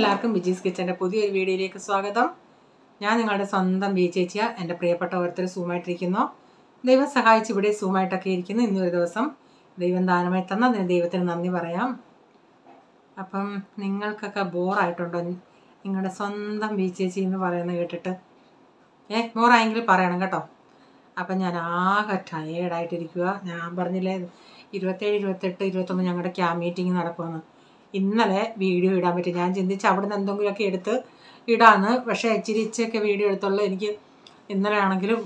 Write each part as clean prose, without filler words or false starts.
എല്ലാവർക്കും ബിജീസ് കിച്ചൻ്റെ പുതിയൊരു വീഡിയോയിലേക്ക് സ്വാഗതം. ഞാൻ നിങ്ങളുടെ സ്വന്തം ബി ചേച്ചിയ. എൻ്റെ പ്രിയപ്പെട്ട ഓരോരുത്തർ സൂമായിട്ടിരിക്കുന്നു. ദൈവം സഹായിച്ച് ഇവിടെ സൂമായിട്ടൊക്കെ ഇരിക്കുന്നു. ഇന്നൊരു ദിവസം ദൈവം ദാനമായി തന്നതിന് ദൈവത്തിന് നന്ദി പറയാം. അപ്പം നിങ്ങൾക്കൊക്കെ ബോറായിട്ടുണ്ടോ നിങ്ങളുടെ സ്വന്തം ബി ചേച്ചി എന്ന് പറയുന്നത് കേട്ടിട്ട്? ബോറായെങ്കിൽ പറയണം കേട്ടോ. അപ്പം ഞാൻ ആകെ ടയേർഡായിട്ടിരിക്കുക. ഞാൻ പറഞ്ഞില്ലേ 27, 28, 29 ഞങ്ങളുടെ ക്യാമ്പ് മീറ്റിംഗ് നടക്കുമെന്ന്. ഇന്നലെ വീഡിയോ ഇടാൻ പറ്റി. ഞാൻ ചിന്തിച്ച് അവിടെ നിന്ന് എന്തെങ്കിലുമൊക്കെ എടുത്ത് ഇടാമെന്ന്. പക്ഷേ ഇച്ചിരിയൊക്കെ വീഡിയോ എടുത്തുള്ളൂ. എനിക്ക് ഇന്നലെ ആണെങ്കിലും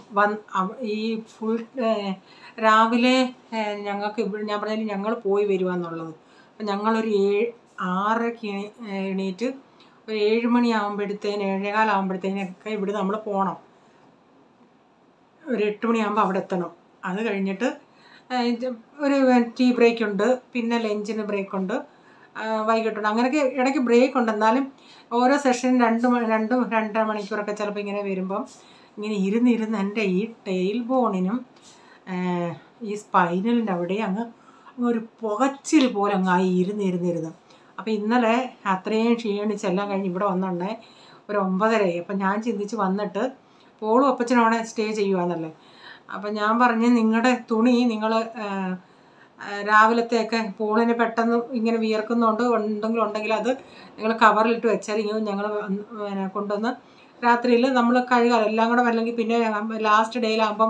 ഈ ഫുൾ രാവിലെ ഞങ്ങൾക്ക് ഞാൻ പറഞ്ഞാൽ ഞങ്ങൾ പോയി വരുവാന്നുള്ളത്. അപ്പം ഞങ്ങളൊരു 6:30 എണീറ്റ് ഒരു 7 മണിയാകുമ്പോഴത്തേന് 7:15 ആകുമ്പോഴത്തേനൊക്കെ ഇവിടെ നമ്മൾ പോകണം. ഒരു 8 മണിയാകുമ്പോൾ അവിടെ എത്തണം. അത് കഴിഞ്ഞിട്ട് ഒരു ടീ ബ്രേക്കുണ്ട്, പിന്നെ ലഞ്ചിന് ബ്രേക്കുണ്ട്, വൈകിട്ടുണ്ട്. അങ്ങനെയൊക്കെ ഇടയ്ക്ക് ബ്രേക്ക് ഉണ്ട്. എന്നാലും ഓരോ സെഷൻ 2-2.5 മണിക്കൂറൊക്കെ ചിലപ്പോൾ ഇങ്ങനെ വരുമ്പം ഇങ്ങനെ ഇരുന്നിരുന്ന് എൻ്റെ ഈ ടെയിൽ ബോണിനും ഈ സ്പൈനലിൻ്റെ അവിടെ അങ്ങ് ഒരു പുകച്ചിൽ പോലെ അങ്ങായി ഇരുന്നിരുന്ന്. അപ്പോൾ ഇന്നലെ അത്രയും ക്ഷീണിച്ചെല്ലാം കഴിഞ്ഞ് ഇവിടെ വന്നുണ്ടേ ഒരു 9:30. അപ്പം ഞാൻ ചിന്തിച്ച് വന്നിട്ട് പോളും അപ്പച്ചനും അവിടെ സ്റ്റേ ചെയ്യുവാന്നല്ലേ. അപ്പം ഞാൻ പറഞ്ഞ് നിങ്ങളുടെ തുണി നിങ്ങൾ രാവിലത്തെയൊക്കെ പോളിന് പെട്ടെന്ന് ഇങ്ങനെ ഉണ്ടെങ്കിൽ അത് നിങ്ങൾ കവറിലിട്ട് വെച്ചാൽ ഞങ്ങൾ കൊണ്ടുവന്ന് രാത്രിയിൽ നമ്മൾ കഴുകാം എല്ലാം കൂടെ. അല്ലെങ്കിൽ പിന്നെ ലാസ്റ്റ് ഡേയിലാകുമ്പം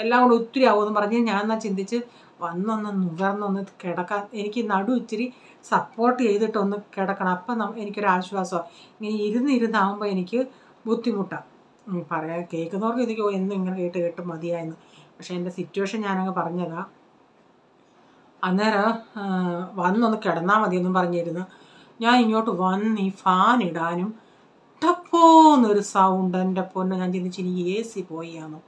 എല്ലാം കൂടെ ഒത്തിരി ആവുമെന്ന് പറഞ്ഞ് ഞാൻ എന്നാൽ ചിന്തിച്ച് വന്നൊന്ന് നുകർന്നൊന്ന് കിടക്കാൻ. എനിക്ക് നടുവ് ഇച്ചിരി സപ്പോർട്ട് ചെയ്തിട്ടൊന്ന് കിടക്കണം. അപ്പം എനിക്കൊരാശ്വാസമാണ്. ഇങ്ങനെ ഇരുന്നാകുമ്പോൾ എനിക്ക് ബുദ്ധിമുട്ടാണ്. പറയാൻ കേൾക്കുന്നവർക്ക് എനിക്ക് എന്നും ഇങ്ങനെ കേട്ട് മതിയായിരുന്നു. പക്ഷേ എൻ്റെ സിറ്റുവേഷൻ ഞാനങ്ങ് പറഞ്ഞതാണ്. അന്നേരം വന്നൊന്ന് കിടന്നാൽ മതിയെന്നും പറഞ്ഞിരുന്നു. ഞാൻ ഇങ്ങോട്ട് വന്ന് ഈ ഫാൻ ഇടാനും ടപ്പോന്നൊരു സൗണ്ട്. എൻ്റെ പൊന്ന്, ഞാൻ ചിന്തിച്ച് ഇനി AC പോയാന്നോ,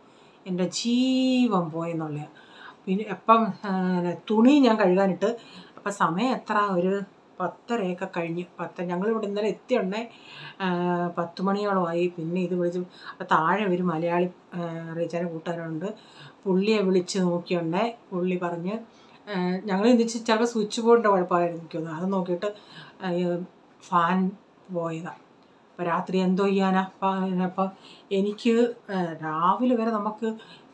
എൻ്റെ ജീവൻ പോയെന്നുള്ള. പിന്നെ അപ്പം തുണി ഞാൻ കഴുകാനിട്ട്. അപ്പം സമയം എത്ര, ഒരു 10:30 കഴിഞ്ഞ്. ഞങ്ങളിവിടെ ഇന്നലെ എത്തിയുണ്ടേ 10 മണിയോളമായി. പിന്നെ ഇത് വിളിച്ച് അപ്പം താഴെ ഒരു മലയാളി റീച്ചാനെ കൂട്ടാനുണ്ട്. പുള്ളിയെ വിളിച്ച് നോക്കിയുണ്ടേ. പുള്ളി പറഞ്ഞ് ഞങ്ങൾ ചിന്തിച്ച് ചിലപ്പോൾ സ്വിച്ച് ബോർഡിൻ്റെ കുഴപ്പമായിരിക്കുമെന്ന്. അത് നോക്കിയിട്ട് ഫാൻ പോയതാണ്. അപ്പോൾ രാത്രി എന്തോ ചെയ്യാനാ. അപ്പം എനിക്ക് രാവിലെ വരെ നമുക്ക്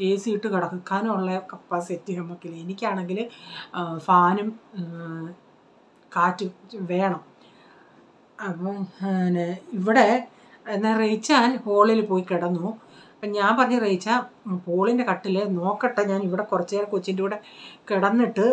AC ഇട്ട് കിടക്കാനുള്ള കപ്പാസിറ്റി നമുക്കില്ല. എനിക്കാണെങ്കിൽ ഫാനും കാറ്റും വേണം. അപ്പം ഇവിടെ എന്നാൽ റേച്ചാൻ ഹോളിൽ പോയി കിടന്നു. അപ്പം ഞാൻ പറഞ്ഞ് റേച്ച പോളിൻ്റെ കട്ടിൽ നോക്കട്ടെ, ഞാൻ ഇവിടെ കുറച്ച് നേരം കൊച്ചിൻ്റെ കൂടെ കിടന്നിട്ട്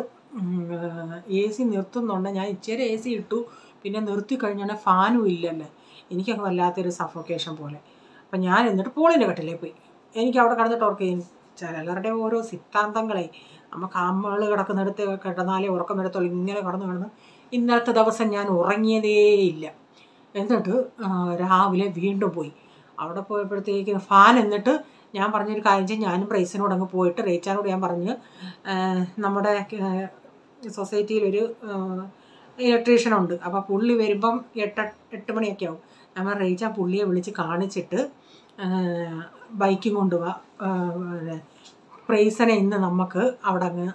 AC നിർത്തുന്നുണ്ട്. ഞാൻ ഇച്ചിരി AC ഇട്ടു. പിന്നെ നിർത്തി കഴിഞ്ഞാൽ ഫാനും ഇല്ലല്ലേ. എനിക്കങ്ങ് വല്ലാത്തൊരു സഫോക്കേഷൻ പോലെ. അപ്പം ഞാൻ എന്നിട്ട് പോളിൻ്റെ കട്ടിലേ പോയി. എനിക്ക് അവിടെ കിടന്നിട്ട് ഓർക്കുകയും ചിലരുടെ ഓരോ സിദ്ധാന്തങ്ങളെ നമുക്ക് അമ്മകൾ കിടക്കുന്നിടത്ത് കിടന്നാലേ ഉറക്കം വരത്തുള്ളൂ. ഇങ്ങനെ കിടന്ന് ഇന്നത്തെ ദിവസം ഞാൻ ഉറങ്ങിയതേയില്ല. എന്നിട്ട് രാവിലെ വീണ്ടും പോയി. അവിടെ പോയപ്പോഴത്തേക്ക് ഫാൻ. എന്നിട്ട് ഞാൻ പറഞ്ഞൊരു കാര്യം ചെയ്യും, ഞാനും പ്രൈസിനോട് അങ്ങ് പോയിട്ട് റേച്ചാനോട് ഞാൻ പറഞ്ഞ് നമ്മുടെ സൊസൈറ്റിയിലൊരു ഇലക്ട്രീഷ്യനുണ്ട്. അപ്പോൾ പുള്ളി വരുമ്പം 8 മണിയൊക്കെ ആവും. ഞാൻ റേച്ചാ പുള്ളിയെ വിളിച്ച് കാണിച്ചിട്ട് ബൈക്കും കൊണ്ടുപോവാ. പ്രൈസനെ ഇന്ന് നമുക്ക് അവിടെ അങ്ങ്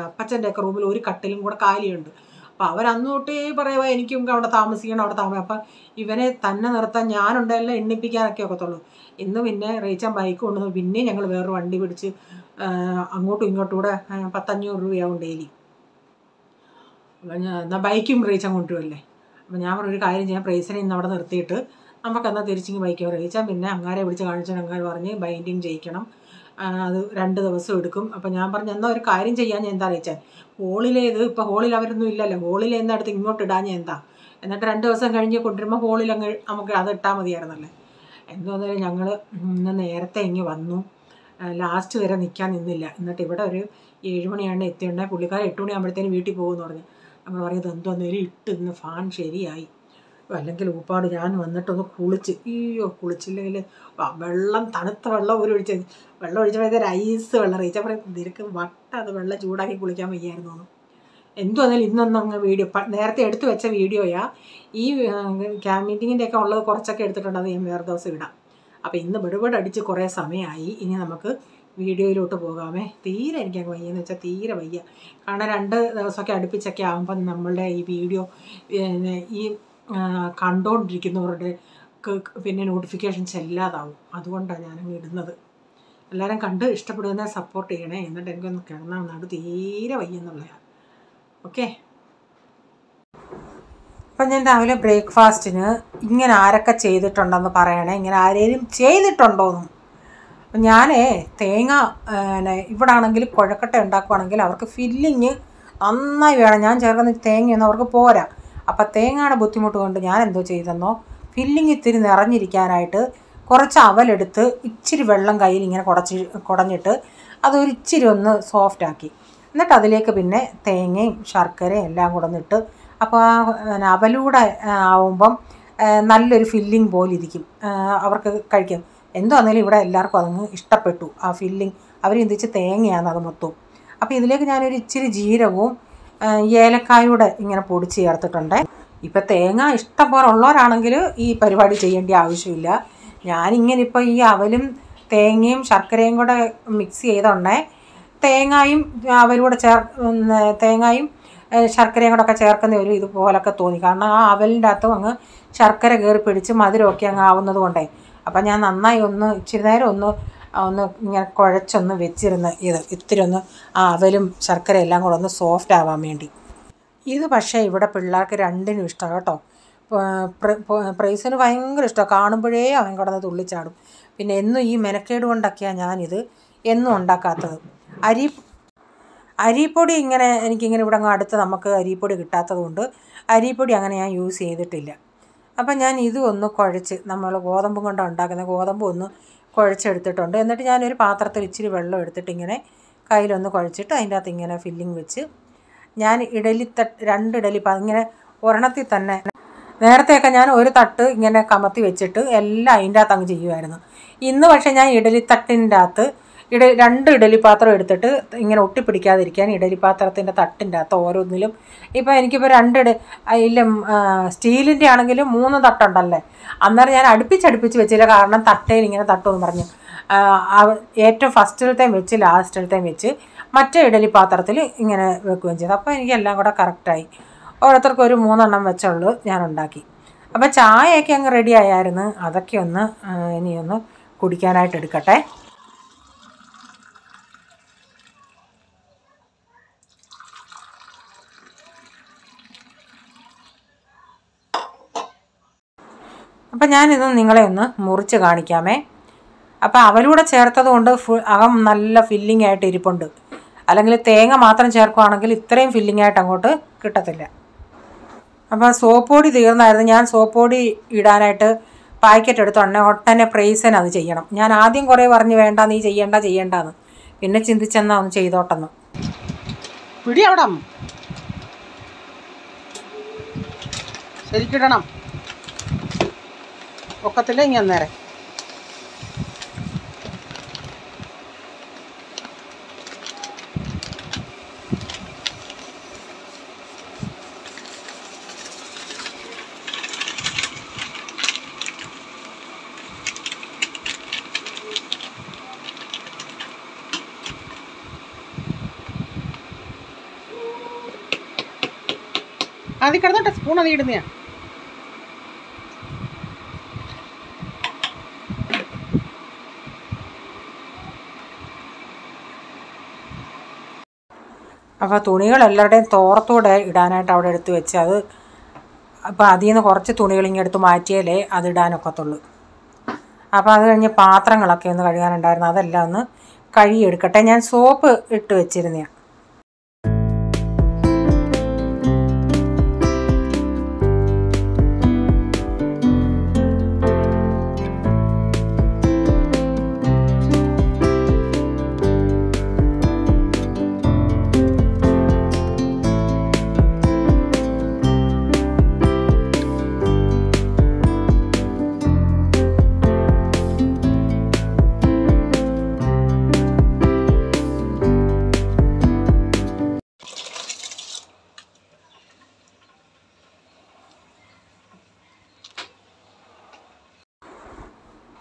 അപ്പച്ചൻ്റെയൊക്കെ റൂമിൽ ഒരു കട്ടിലും കൂടെ കാലിയുണ്ട്. അപ്പോൾ അവരന്ന് തൊട്ടേ പറയുക എനിക്കും അവിടെ താമസിക്കണം. അപ്പം ഇവനെ തന്നെ നിർത്താൻ ഞാനുണ്ടെല്ലാം എണ്ണിപ്പിക്കാനൊക്കെ ഒക്കത്തുള്ളൂ. ഇന്ന് പിന്നെ റേച്ചാൻ ബൈക്ക് കൊണ്ടുവന്നു. പിന്നെ ഞങ്ങൾ വേറൊരു വണ്ടി പിടിച്ച് അങ്ങോട്ടും ഇങ്ങോട്ടും കൂടെ 100-500 രൂപയാവും ഡെയിലി. അപ്പം എന്നാൽ ബൈക്കും റേച്ചാൻ കൊണ്ടുവരുമല്ലേ. അപ്പം ഞാൻ പറഞ്ഞൊരു കാര്യം ചെയ്യാം, പ്രൈസിനെ ഇന്ന് അവിടെ നിർത്തിയിട്ട് നമുക്കെന്നാൽ തിരിച്ചിങ്ങ് ബൈക്ക് റേച്ചാൻ. പിന്നെ അങ്ങാരെ വിളിച്ച് കാണിച്ചാൽ അങ്ങാരെ പറഞ്ഞ് ബൈൻഡിങ് ചെയ്യിക്കണം, അത് 2 ദിവസം എടുക്കും. അപ്പം ഞാൻ പറഞ്ഞു എന്നാൽ ഒരു കാര്യം ചെയ്യാൻ ഞാൻ എന്താ അറിയിച്ചാൽ ഹോളിലേത് ഇപ്പോൾ ഹോളിൽ അവരൊന്നും ഇല്ലല്ലോ. ഹോളിൽ അടുത്ത് ഇങ്ങോട്ട് ഇടാൻ ഞാൻ എന്താ, എന്നിട്ട് 2 ദിവസം കഴിഞ്ഞ് കൊണ്ടുവരുമ്പോൾ ഹോളിൽ അങ്ങ് നമുക്ക് അത് ഇട്ടാൽ മതിയായിരുന്നല്ലേ. എന്തോന്നാലും ഞങ്ങൾ ഇന്ന് നേരത്തെ ഇങ്ങ് വന്നു. ലാസ്റ്റ് വരെ നിൽക്കാൻ നിന്നില്ല. എന്നിട്ട് ഇവിടെ ഒരു 7 മണിയാണ് എത്തിയുണ്ടായി. പുള്ളിക്കാരൻ 8 മണിയാകുമ്പോഴത്തേന് വീട്ടിൽ പോകുമെന്ന് പറഞ്ഞു. നമ്മൾ പറയുന്നത് എന്തോന്നേലും ഇട്ട് ഇന്ന് ഫാൻ ശരിയായി. അല്ലെങ്കിൽ ഊപ്പാട് ഞാൻ വന്നിട്ടൊന്ന് കുളിച്ച്. കുളിച്ചില്ലെങ്കിൽ തണുത്ത വെള്ളം ഒഴിച്ചപ്പോഴത്തെ ഐസ് വെള്ളം റീച്ച പറയും നിനക്ക് അത് വെള്ളം ചൂടാക്കി കുളിക്കാൻ വയ്യായിരുന്നു. എന്തോ എന്നാലും ഇന്നൊന്നും അങ്ങ് വീഡിയോ നേരത്തെ എടുത്തു വെച്ച വീഡിയോയാ. ഈ ക്യാമ്പ് മീറ്റിങ്ങിൻ്റെയൊക്കെ ഉള്ളത് കുറച്ചൊക്കെ എടുത്തിട്ടുണ്ട്. അത് ഞാൻ വേറെ ദിവസം ഇടാം. അപ്പോൾ ഇന്ന് ബെടുബെട് അടിച്ച് കുറേ സമയമായി. ഇനി നമുക്ക് വീഡിയോയിലോട്ട് പോകാമേ. തീരെ എനിക്കങ്ങ് വയ്യെന്ന് വെച്ചാൽ തീരെ വയ്യ. കാരണം 2 ദിവസമൊക്കെ അടുപ്പിച്ചൊക്കെ ആകുമ്പം നമ്മളുടെ ഈ വീഡിയോ ഈ കണ്ടുകൊണ്ടിരിക്കുന്നവരുടെ പിന്നെ നോട്ടിഫിക്കേഷൻസ് എല്ലാതാവും. അതുകൊണ്ടാണ് ഞാനങ്ങ് ഇടുന്നത്. എല്ലാവരും കണ്ട് ഇഷ്ടപ്പെടുന്ന സപ്പോർട്ട് ചെയ്യണേ. എന്നിട്ട് എനിക്കൊന്ന് കിടന്നാൽ നടു തീരെ വയ്യെന്നുള്ളതാണ്. ഓക്കെ. അപ്പം ഞാൻ രാവിലെ ബ്രേക്ക്ഫാസ്റ്റിന് ഇങ്ങനെ ആരൊക്കെ ചെയ്തിട്ടുണ്ടെന്ന് പറയണേ. ഇങ്ങനെ ആരെങ്കിലും ചെയ്തിട്ടുണ്ടോയെന്നും. ഞാൻ തേങ്ങ ഇവിടെ ആണെങ്കിൽ കുഴക്കട്ട ഉണ്ടാക്കുവാണെങ്കിൽ അവർക്ക് ഫില്ലിങ് നന്നായി വേണം. ഞാൻ ചേർക്കുന്ന തേങ്ങയൊന്നും അവർക്ക് പോരാ. അപ്പം തേങ്ങയുടെ ബുദ്ധിമുട്ട് കൊണ്ട് ഞാൻ എന്തോ ചെയ്തെന്നോ, ഫില്ലിങ് ഇത്തിരി നിറഞ്ഞിരിക്കാനായിട്ട് കുറച്ച് അവലെടുത്ത് ഇച്ചിരി വെള്ളം കയ്യിൽ ഇങ്ങനെ കുടഞ്ഞിട്ട് അതൊരു ഇച്ചിരി ഒന്ന് സോഫ്റ്റാക്കി. എന്നിട്ട് അതിലേക്ക് പിന്നെ തേങ്ങയും ശർക്കരയും എല്ലാം കുടഞ്ഞിട്ട് അപ്പോൾ ആ അവലൂടെ ആവുമ്പം നല്ലൊരു ഫില്ലിങ് പോലെ ഇരിക്കും. അവർക്ക് കഴിക്കും. എന്തോ ആണെങ്കിലും ഇവിടെ എല്ലാവർക്കും അതങ്ങ് ഇഷ്ടപ്പെട്ടു. ആ ഫില്ലിങ് അവർ ചിന്തിച്ച് തേങ്ങയാണ് അത് മൊത്തവും. അപ്പോൾ ഇതിലേക്ക് ഞാനൊരു ഇച്ചിരി ജീരകവും ഏലക്കായൂടെ ഇങ്ങനെ പൊടിച്ച് ചേർത്തിട്ടുണ്ട്. ഇപ്പം തേങ്ങ ഇഷ്ടം പോലെ ഉള്ളവരാണെങ്കിൽ ഈ പരിപാടി ചെയ്യേണ്ട ആവശ്യമില്ല. ഞാനിങ്ങനെ ഇപ്പോൾ ഈ അവലും തേങ്ങയും ശർക്കരയും കൂടെ മിക്സ് ചെയ്തോണ്ടേ തേങ്ങായും അവലൂടെ തേങ്ങായും ശർക്കരയും കൂടെ ഒക്കെ ചേർക്കുന്ന ഒരു ഇതുപോലൊക്കെ തോന്നി. കാരണം ആ അവലിൻ്റെ അകത്തും അങ്ങ് ശർക്കര കയറി പിടിച്ച് മധുരമൊക്കെ അങ്ങ് ആവുന്നത് കൊണ്ടേ. അപ്പം ഞാൻ നന്നായി ഇച്ചിരി നേരം ഒന്ന് ഇങ്ങനെ കുഴച്ചൊന്ന് വെച്ചിരുന്ന് ഇത്തിരി ഒന്ന് ആ അവലും ശർക്കര എല്ലാം കൂടെ ഒന്ന് സോഫ്റ്റ് ആവാൻ വേണ്ടി. ഇത് പക്ഷേ ഇവിടെ പിള്ളേർക്ക് രണ്ടിനും ഇഷ്ടമാണ് കേട്ടോ. പ്രൈസിന് ഭയങ്കര ഇഷ്ടമാണ്. കാണുമ്പോഴേ അവൻ കിടന്ന് തുള്ളിച്ചാടും. പിന്നെ എന്നും ഈ മെനക്കേട് കൊണ്ടൊക്കെയാണ് ഞാനിത് എന്നും ഉണ്ടാക്കാത്തത്. അരിപ്പൊടി എനിക്കിങ്ങനെ ഇവിടെ അടുത്ത് നമുക്ക് അരിപ്പൊടി കിട്ടാത്തത് കൊണ്ട് അരിപ്പൊടി അങ്ങനെ ഞാൻ യൂസ് ചെയ്തിട്ടില്ല. അപ്പം ഞാൻ ഇതും ഒന്ന് കുഴച്ച്, നമ്മൾ ഗോതമ്പ് കൊണ്ടാണ് ഉണ്ടാക്കുന്ന ഗോതമ്പ് ഒന്ന് കുഴച്ചെടുത്തിട്ടുണ്ട്. എന്നിട്ട് ഞാനൊരു പാത്രത്തിൽ ഇച്ചിരി വെള്ളം എടുത്തിട്ട് ഇങ്ങനെ കയ്യിലൊന്ന് കുഴച്ചിട്ട് അതിൻ്റെ അകത്ത് ഇങ്ങനെ ഫില്ലിങ് വെച്ച് ഞാൻ രണ്ട് ഇഡലി ഇങ്ങനെ ഒരെണ്ണത്തിൽ തന്നെ. നേരത്തെയൊക്കെ ഞാൻ ഒരു തട്ട് ഇങ്ങനെ കമത്തി വെച്ചിട്ട് എല്ലാം അതിൻ്റെ അകത്ത് അങ്ങ് ചെയ്യുമായിരുന്നു. ഇന്ന് പക്ഷേ ഞാൻ ഇഡലിത്തട്ടിൻ്റെ അകത്ത് രണ്ട് ഇഡലിപ്പാത്രം എടുത്തിട്ട് ഇങ്ങനെ ഒട്ടിപ്പിടിക്കാതിരിക്കാൻ ഇഡലിപ്പാത്രത്തിൻ്റെ തട്ടിൻ്റെ അകത്ത് ഓരോന്നിലും ഇപ്പോൾ എനിക്കിപ്പോൾ സ്റ്റീലിൻ്റെ ആണെങ്കിലും 3 തട്ടുണ്ടല്ലേ. അന്നേരം ഞാൻ അടുപ്പിച്ചടുപ്പിച്ച് വെച്ചില്ല. കാരണം തട്ടയിൽ ഇങ്ങനെ തട്ടുമെന്ന് പറഞ്ഞു ഏറ്റവും ഫസ്റ്റിലത്തെയും വെച്ച് ലാസ്റ്റിലത്തെയും വെച്ച് മറ്റേ ഇഡലിപ്പാത്രത്തിൽ ഇങ്ങനെ വെക്കുകയും ചെയ്തു. അപ്പോൾ എനിക്കെല്ലാം കൂടെ കറക്റ്റായി. ഓരോരുത്തർക്കും ഒരു 3 എണ്ണം വെച്ചുള്ളൂ ഞാൻ ഉണ്ടാക്കി. അപ്പോൾ ചായയൊക്കെ അങ്ങ് റെഡി ആയായിരുന്നു. അതൊക്കെ ഇനിയൊന്ന് കുടിക്കാനായിട്ട് എടുക്കട്ടെ. അപ്പം ഞാനിത് നിങ്ങളെ ഒന്ന് മുറിച്ച് കാണിക്കാമേ. അപ്പോൾ അവലൂടെ ചേർത്തത് കൊണ്ട് അകം നല്ല ഫില്ലിംഗ് ആയിട്ട് ഇരിപ്പുണ്ട്. അല്ലെങ്കിൽ തേങ്ങ മാത്രം ചേർക്കുകയാണെങ്കിൽ ഇത്രയും ഫില്ലിംഗ് ആയിട്ട് അങ്ങോട്ട് കിട്ടത്തില്ല. അപ്പോൾ സോപ്പ് പൊടി തീർന്നായിരുന്നു. ഞാൻ സോപ്പ് പൊടി ഇടാനായിട്ട് പാക്കറ്റ് ഒട്ടനെ പ്രൈസിന് അത് ചെയ്യണം. ഞാൻ ആദ്യം കുറേ പറഞ്ഞ് വേണ്ട നീ ചെയ്യണ്ടെന്ന്. പിന്നെ ചിന്തിച്ചെന്നാൽ ഒന്ന് ചെയ്തോട്ടെന്ന്. പിടി അവിടെ ശരിക്കിടണം. ഒക്കത്തില്ല ഇനി അന്നേരം. അതിൽ കിടന്നോട്ടെ. സ്പൂൺ അത് ഇടുന്നയാ. അപ്പോൾ തുണികൾ എല്ലാവരുടെയും തോർത്തൂടെ ഇടാനായിട്ട് അവിടെ എടുത്ത് വെച്ച് അപ്പോൾ അതിൽ നിന്ന് കുറച്ച് തുണികൾ ഇങ്ങെടുത്ത് മാറ്റിയാലേ അത് ഇടാനൊക്കത്തുള്ളൂ. അപ്പോൾ അത് കഴിഞ്ഞ് പാത്രങ്ങളൊക്കെ ഒന്ന് കഴുകാനുണ്ടായിരുന്നു. അതെല്ലാം ഒന്ന് കഴുകിയെടുക്കട്ടെ. ഞാൻ സോപ്പ് ഇട്ട് വെച്ചിരുന്നതാണ്.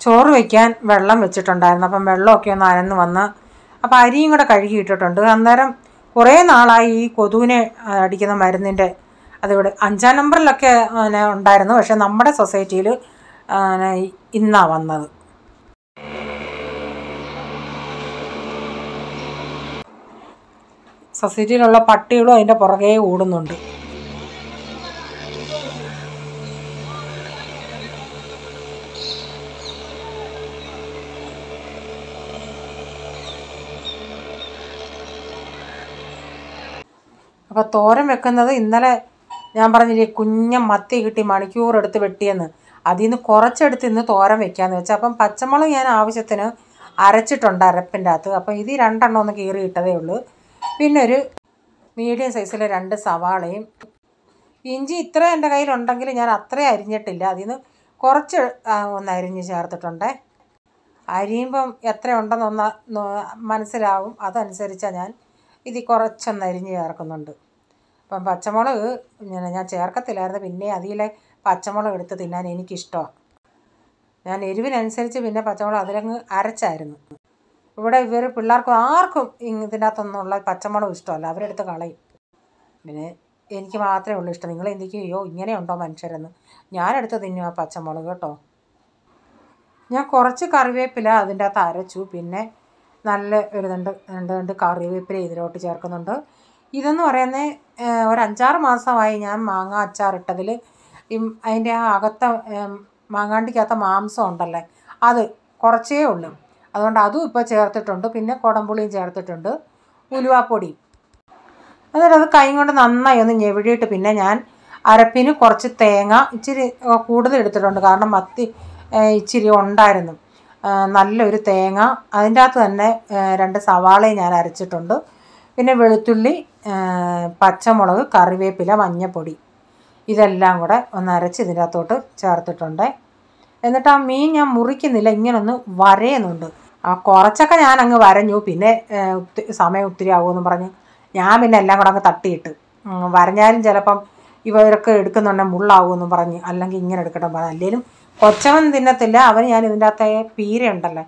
ചോറ് വയ്ക്കാൻ വെള്ളം വെച്ചിട്ടുണ്ടായിരുന്നു. അപ്പം വെള്ളമൊക്കെ ഒന്ന് അനന്ന് വന്ന് അപ്പോൾ അരിയും കൂടെ കഴുകി ഇട്ടിട്ടുണ്ട്. അന്നേരം കുറേ നാളായി ഈ കൊതുകിനെ അടിക്കുന്ന മരുന്നിൻ്റെ അതിവിടെ 5-ാം നമ്പറിലൊക്കെ ഉണ്ടായിരുന്നു. പക്ഷെ നമ്മുടെ സൊസൈറ്റിയിൽ ഇന്നാണ് വന്നത്. സൊസൈറ്റിയിലുള്ള പട്ടികളും അതിൻ്റെ പുറകെ ഓടുന്നുണ്ട്. അപ്പോൾ തോരൻ വെക്കുന്നത് ഇന്നലെ ഞാൻ പറഞ്ഞില്ലേ കുഞ്ഞ മത്തി കിട്ടി മണിക്കൂറെടുത്ത് വെട്ടിയെന്ന്, അതിൽ നിന്ന് കുറച്ചെടുത്ത് ഇന്ന് തോരൻ വെക്കാമെന്ന് വെച്ചാൽ. അപ്പം പച്ചമുളക് ഞാൻ ആവശ്യത്തിന് അരച്ചിട്ടുണ്ട് അരപ്പിൻ്റെ അകത്ത്. അപ്പം ഇത് 2 എണ്ണം ഒന്ന് കീറി ഇട്ടതേ ഉള്ളൂ. പിന്നെ ഒരു മീഡിയം സൈസിലെ 2 സവാളയും ഇഞ്ചി ഇത്ര എൻ്റെ കയ്യിലുണ്ടെങ്കിൽ ഞാൻ അത്രയും അരിഞ്ഞിട്ടില്ല, അതിൽ നിന്ന് കുറച്ച് ഒന്ന് അരിഞ്ഞ് ചേർത്തിട്ടുണ്ട്. അരിയുമ്പം എത്ര ഉണ്ടെന്നൊന്ന് മനസ്സിലാവും, അതനുസരിച്ചാണ് ഞാൻ ഇതിൽ കുറച്ചൊന്ന് അരിഞ്ഞ് ചേർക്കുന്നുണ്ട്. അപ്പം പച്ചമുളക് ഞാൻ ചേർക്കത്തില്ലായിരുന്നു, പിന്നെ അതിലെ പച്ചമുളക് എടുത്ത് തിന്നാൻ എനിക്കിഷ്ടമാണ്. ഞാൻ എരിവിനനുസരിച്ച് പിന്നെ പച്ചമുളക് അതിലങ്ങ് അരച്ചായിരുന്നു. ഇവിടെ പിള്ളേർക്കും ആർക്കും ഇതിനകത്തൊന്നുള്ള പച്ചമുളക് ഇഷ്ടമല്ല, അവരെടുത്ത് കളയും. പിന്നെ എനിക്ക് മാത്രമേ ഉള്ളൂ ഇഷ്ടം. നിങ്ങൾ എന്തൊക്കെയോ അയ്യോ ഇങ്ങനെയുണ്ടോ മനുഷ്യരെന്ന്. ഞാനെടുത്ത് തിന്നും ആ പച്ചമുളക് കേട്ടോ. ഞാൻ കുറച്ച് കറിവേപ്പില അതിൻ്റെ അകത്ത് അരച്ചു. പിന്നെ നല്ല ഒരു രണ്ട് കറിവേപ്പില ഇതിലോട്ട് ചേർക്കുന്നുണ്ട്. ഇതെന്ന് പറയുന്നത് ഒരു 5-6 മാസമായി ഞാൻ മാങ്ങ അച്ചാറിട്ടതിൽ അതിൻ്റെ ആ അകത്ത മാങ്ങാണ്ടിക്കകത്ത മാംസം ഉണ്ടല്ലേ അത് കുറച്ചേ ഉള്ളൂ. അതുകൊണ്ട് അതും ഇപ്പോൾ ചേർത്തിട്ടുണ്ട്. പിന്നെ കുടംപുളിയും ചേർത്തിട്ടുണ്ട്, ഉലുവാപ്പൊടിയും. എന്നിട്ട് അത് കൈ കൊണ്ട് നന്നായി ഒന്ന് ഞെവിടിയിട്ട് പിന്നെ ഞാൻ അരപ്പിന് കുറച്ച് തേങ്ങ ഇച്ചിരി കൂടുതൽ എടുത്തിട്ടുണ്ട്, കാരണം മത്തി ഇച്ചിരി ഉണ്ടായിരുന്നു. നല്ലൊരു തേങ്ങ, അതിൻ്റെ അകത്ത് തന്നെ 2 സവാളയും ഞാൻ അരച്ചിട്ടുണ്ട്. പിന്നെ വെളുത്തുള്ളി, പച്ചമുളക്, കറിവേപ്പില, മഞ്ഞൾപ്പൊടി ഇതെല്ലാം കൂടെ ഒന്ന് അരച്ച് ഇതിൻ്റെ അകത്തോട്ട് ചേർത്തിട്ടുണ്ട്. എന്നിട്ട് ആ മീൻ ഞാൻ മുറിക്കുന്നില്ല, ഇങ്ങനൊന്ന് വരയുന്നുണ്ട്. കുറച്ചൊക്കെ ഞാൻ അങ്ങ് വരഞ്ഞു. പിന്നെ സമയം ഒത്തിരി ആകുമെന്ന് പറഞ്ഞ് ഞാൻ പിന്നെ എല്ലാം കൂടെ അങ്ങ് തട്ടിയിട്ട് വരഞ്ഞാലും ചിലപ്പം ഇവരൊക്കെ എടുക്കുന്നുണ്ടെങ്കിൽ മുള്ളാകുമെന്നും പറഞ്ഞ്, അല്ലെങ്കിൽ ഇങ്ങനെ എടുക്കട്ടെ പറഞ്ഞു. അല്ലെങ്കിലും കൊച്ചവൻ തിന്നത്തില്ല, അവന് ഞാൻ ഇതിൻ്റെ അകത്തെ പീര ഉണ്ടല്ലേ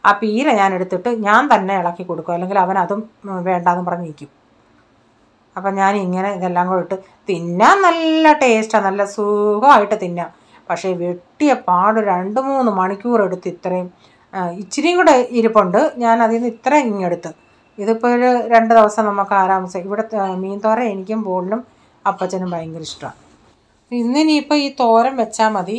ആ പീര ഞാൻ എടുത്തിട്ട് ഞാൻ തന്നെ ഇളക്കി കൊടുക്കും, അല്ലെങ്കിൽ അവൻ അതും വേണ്ടാന്ന് പറഞ്ഞ് നിൽക്കും. അപ്പം ഞാൻ ഇങ്ങനെ ഇതെല്ലാം കൂടെ ഇട്ട് തിന്നാൻ നല്ല ടേസ്റ്റാണ്, നല്ല സുഖമായിട്ട് തിന്നാം. പക്ഷേ വെട്ടിയ പാട് 2-3 മണിക്കൂർ എടുത്ത് ഇത്രയും ഇച്ചിരിയും കൂടെ ഇരിപ്പുണ്ട്, ഞാൻ അതിൽ നിന്ന് ഇത്രയും ഇങ്ങെടുത്ത്. ഇതിപ്പോൾ ഒരു 2 ദിവസം നമുക്ക് ആരാമസെ. ഇവിടെ മീൻ തോരൻ എനിക്കും ബോളിനും അപ്പച്ചനും ഭയങ്കര ഇഷ്ടമാണ്. ഇന്നിനിയിപ്പോൾ ഈ തോരൻ വെച്ചാൽ മതി,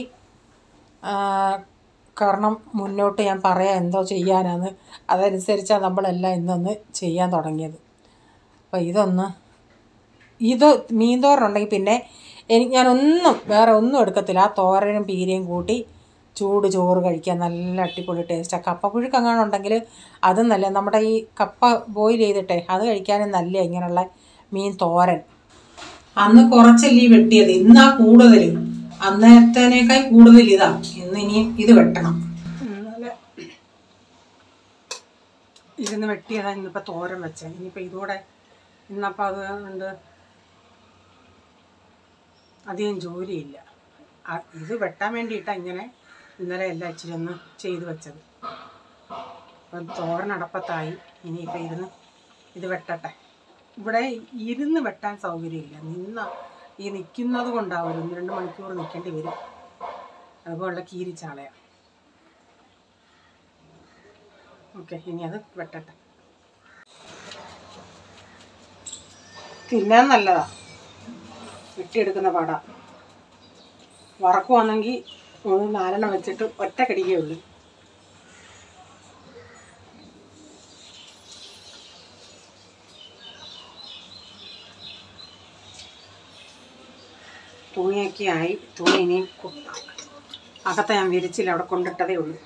കാരണം മുന്നോട്ട് ഞാൻ പറയാം എന്തോ ചെയ്യാനാണ്, അതനുസരിച്ചാണ് നമ്മളെല്ലാം ഇന്നൊന്ന് ചെയ്യാൻ തുടങ്ങിയത്. അപ്പോൾ ഇത് മീൻ തോരനുണ്ടെങ്കിൽ പിന്നെ ഞാനൊന്നും വേറെ ഒന്നും എടുക്കത്തില്ല. ആ തോരനും പീരയും കൂട്ടി ചൂട് ചോറ് കഴിക്കാൻ നല്ല അടിപൊളി ടേസ്റ്റാണ്. കപ്പപ്പുഴുക്ക് അങ്ങനെ ഉണ്ടെങ്കിൽ അതും നല്ല, നമ്മുടെ ഈ കപ്പ ബോയിൽ ചെയ്തിട്ടേ അത് കഴിക്കാനും നല്ല ഇങ്ങനെയുള്ള മീൻ തോരൻ. അന്ന് കുറച്ചല്ലേ വെട്ടിയത്, ഇന്നാ കൂടുതൽ, അന്നത്തേനേക്കാൾ കൂടുതൽ ഇതാ. ഇനിയും ഇത് വെട്ടണം. ഇരുന്ന് വെട്ടിയതാണ് ഇന്നിപ്പോൾ തോരൻ വെച്ചത്. ഇനിയിപ്പോൾ ഇതോടെ ഇന്നപ്പോൾ അത് കൊണ്ട് അധികം ജോലിയില്ല. ഇത് വെട്ടാൻ വേണ്ടിയിട്ടാണ് ഇങ്ങനെ ഇന്നലെ എല്ലാം ഇച്ചിരി ഒന്ന് ചെയ്ത് വെച്ചത്. അപ്പം തോരനടപ്പത്തായി. ഇനിയിപ്പോൾ ഇത് വെട്ടട്ടെ. ഇവിടെ ഇരുന്ന് വെട്ടാൻ സൗകര്യമില്ല, ഈ നിൽക്കുന്നത് കൊണ്ടാവും 1-2 മണിക്കൂർ നിൽക്കേണ്ടി വരും. അതുപോലുള്ള കീരിച്ചാളയാണ്. ഓക്കെ, ഇനി അത് വെട്ടട്ടെ. തിന്നാൻ നല്ലതാ, വെട്ടിയെടുക്കുന്ന പാടാ. വറക്കുവാണെങ്കിൽ 4 വെച്ചിട്ട് ഒറ്റ കടിക്കേ ഉള്ളൂ. തുണിയൊക്കെ ആയി. തുണി ഇനി അകത്തെ ഞാൻ വിരിച്ചില്ല, അവിടെ കൊണ്ടിട്ടതേ ഉള്ളൂ.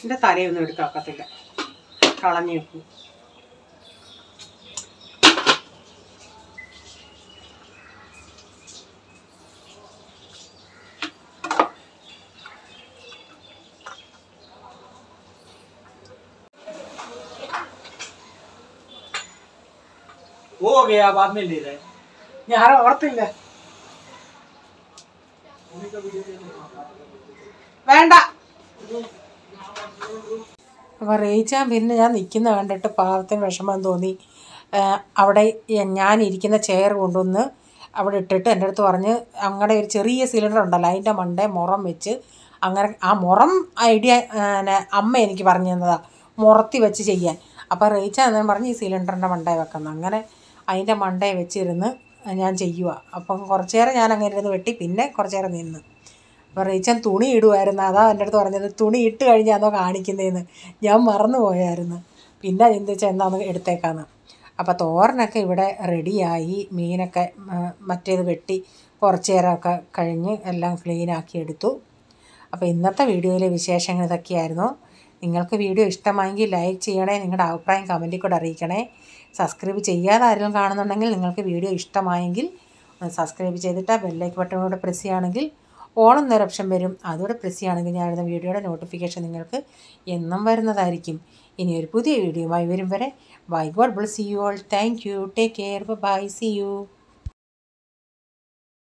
എൻ്റെ തലയൊന്നും എടുക്കാക്കത്തില്ല, കളഞ്ഞു വെക്കും. हो गया, बाद में ले रहे ഞാൻ ഓർത്തില്ല. വേണ്ട. അപ്പോൾ റേച്ചാൻ പിന്നെ ഞാൻ നിൽക്കുന്ന കണ്ടിട്ട് പാവത്തിന് വിഷമം തോന്നി. അവിടെ ഞാനിരിക്കുന്ന ചെയർ കൊണ്ടുവന്ന് അവിടെ ഇട്ടിട്ട് എൻ്റെ അടുത്ത് പറഞ്ഞ് അങ്ങനെ ഒരു ചെറിയ സിലിണ്ടർ ഉണ്ടല്ലോ അതിൻ്റെ മണ്ടേ മുറം വെച്ച് അങ്ങനെ ആ മുറം ഐഡിയ അമ്മ എനിക്ക് പറഞ്ഞു തന്നതാണ് മുറത്തി വെച്ച് ചെയ്യാൻ. അപ്പോൾ റേച്ച എന്നു പറഞ്ഞ് ഈ സിലിണ്ടറിൻ്റെ മണ്ടേ വെക്കണം. അങ്ങനെ അതിൻ്റെ മണ്ടേ വെച്ചിരുന്ന് ഞാൻ ചെയ്യുക. അപ്പം കുറച്ച് നേരം ഞാൻ അങ്ങനെ ഇരുന്ന് വെട്ടി പിന്നെ കുറച്ച് നേരം നിന്ന്. അപ്പോൾ റേച്ചൻ തുണി ഇടുമായിരുന്നു. അതാ എൻ്റെ അടുത്ത് പറഞ്ഞത് തുണി ഇട്ട് കഴിഞ്ഞാന്നോ കാണിക്കുന്നതെന്ന്. ഞാൻ മറന്നു പോയായിരുന്നു. പിന്നെ ചിന്തിച്ചാൽ എന്താണെന്ന് എടുത്തേക്കാന്ന്. അപ്പോൾ തോരനൊക്കെ ഇവിടെ റെഡിയായി. മീനൊക്കെ മറ്റേത് വെട്ടി കുറച്ച് നേരമൊക്കെ കഴിഞ്ഞ് എല്ലാം ക്ലീനാക്കി എടുത്തു. അപ്പോൾ ഇന്നത്തെ വീഡിയോയിലെ വിശേഷങ്ങൾ ഇതൊക്കെയായിരുന്നു. നിങ്ങൾക്ക് വീഡിയോ ഇഷ്ടമായെങ്കിൽ ലൈക്ക് ചെയ്യണേ. നിങ്ങളുടെ അഭിപ്രായം കമൻറ്റിൽ കൂടെ അറിയിക്കണേ. സബ്സ്ക്രൈബ് ചെയ്യാതെ ആരെങ്കിലും കാണുന്നുണ്ടെങ്കിൽ നിങ്ങൾക്ക് വീഡിയോ ഇഷ്ടമായെങ്കിൽ സബ്സ്ക്രൈബ് ചെയ്തിട്ട് ബെല്ലൈക്കൺ ബട്ടണോടെ പ്രസ് ചെയ്യുകയാണെങ്കിൽ ഓൾ എന്നൊരു ഓപ്ഷൻ വരും. അതോടെ പ്രസ് ചെയ്യുകയാണെങ്കിൽ ഞാനിടുന്ന വീഡിയോയുടെ നോട്ടിഫിക്കേഷൻ നിങ്ങൾക്ക് എന്നും വരുന്നതായിരിക്കും. ഇനി ഒരു പുതിയ വീഡിയോയുമായി വരും വരെ bye. God bless you all. Thank you. Take care. Bye. See U.